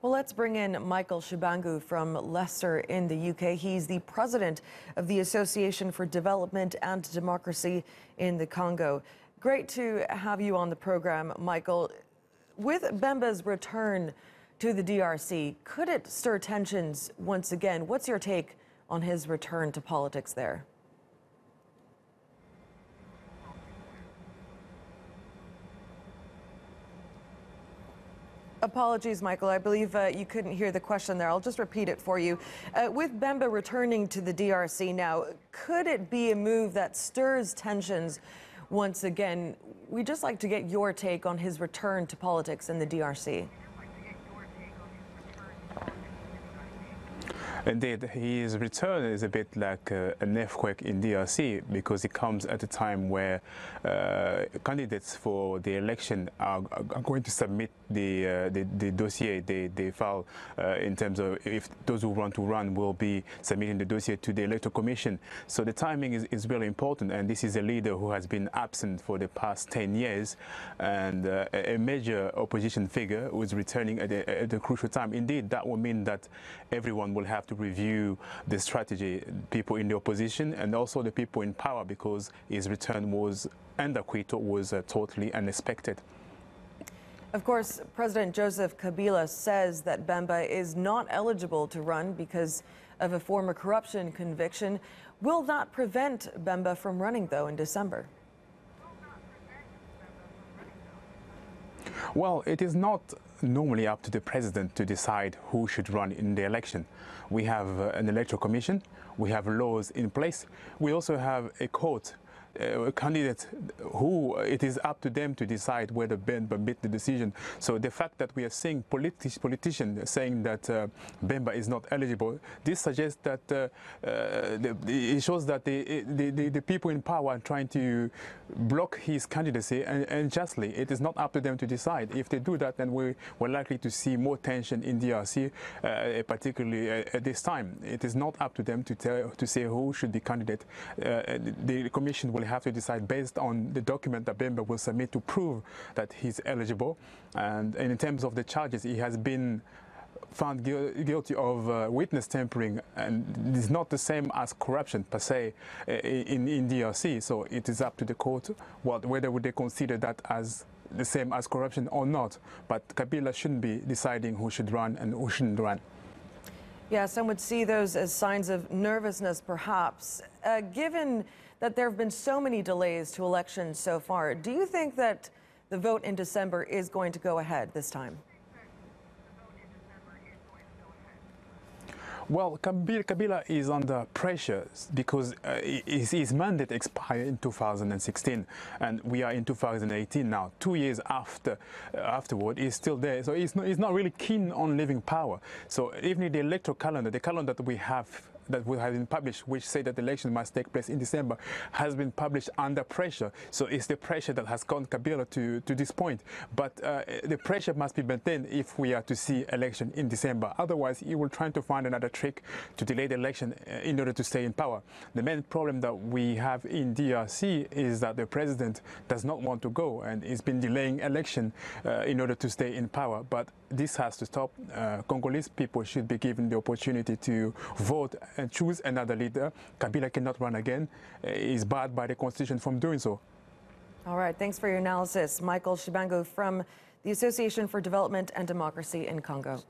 Well, let's bring in Michael Tshibangu from Leicester in the UK. He's the president of the Association for Development and Democracy in the Congo. Great to have you on the program, Michael. With Bemba's return to the DRC, could it stir tensions once again? What's your take on his return to politics there? Apologies, Michael. I believe you couldn't hear the question there. I'll just repeat it for you. With Bemba returning to the DRC now, could it be a move that stirs tensions once again? We'd just like to get your take on his return to politics in the DRC. Indeed, his return is a bit like an earthquake in DRC because it comes at a time where candidates for the election are going to submit the dossier they file in terms of if those who want to run will be submitting the dossier to the Electoral Commission. So the timing is really important, and this is a leader who has been absent for the past 10 years and a major opposition figure who is returning at a crucial time. Indeed, that will mean that everyone will have to review the strategy, people in the opposition and also the people in power, because his return was and acquittal was totally unexpected. Of course, President Joseph Kabila says that Bemba is not eligible to run because of a former corruption conviction. Will that prevent Bemba from running, though, in December? Well, it is not normally up to the president to decide who should run in the election. We have an electoral commission, we have laws in place, we also have a court, a candidate who it is up to them to decide whether Bemba made the decision. So the fact that we are seeing politicians saying that Bemba is not eligible, this suggests that it shows that the people in power are trying to block his candidacy, and justly. It is not up to them to decide. If they do that, then we're likely to see more tension in DRC, particularly at this time. It is not up to them to say who should be candidate. The commission will have to decide based on the document that Bemba will submit to prove that he's eligible. And in terms of the charges, he has been found guilty of witness tampering, and it's not the same as corruption per se in DRC. So it is up to the court whether would they consider that as the same as corruption or not. But Kabila shouldn't be deciding who should run and who shouldn't run. Yeah, some would see those as signs of nervousness, perhaps. Given that there have been so many delays to elections so far, do you think that the vote in December is going to go ahead this time? Well, Kabila is under pressure because his mandate expired in 2016, and we are in 2018 now. 2 years afterward, he's still there. So he's not really keen on leaving power. So even the electoral calendar, the calendar that we have been published, which say that the election must take place in December, has been published under pressure. So it's the pressure that has gotten Kabila to this point. But the pressure must be maintained if we are to see election in December. Otherwise, he will try to find another trick to delay the election in order to stay in power. The main problem that we have in DRC is that the president does not want to go, and he's been delaying election in order to stay in power. But this has to stop. Congolese people should be given the opportunity to vote and choose another leader. Kabila cannot run again. He's barred by the constitution from doing so. All right, thanks for your analysis. Michael Tshibangu from the Association for Development and Democracy in Congo.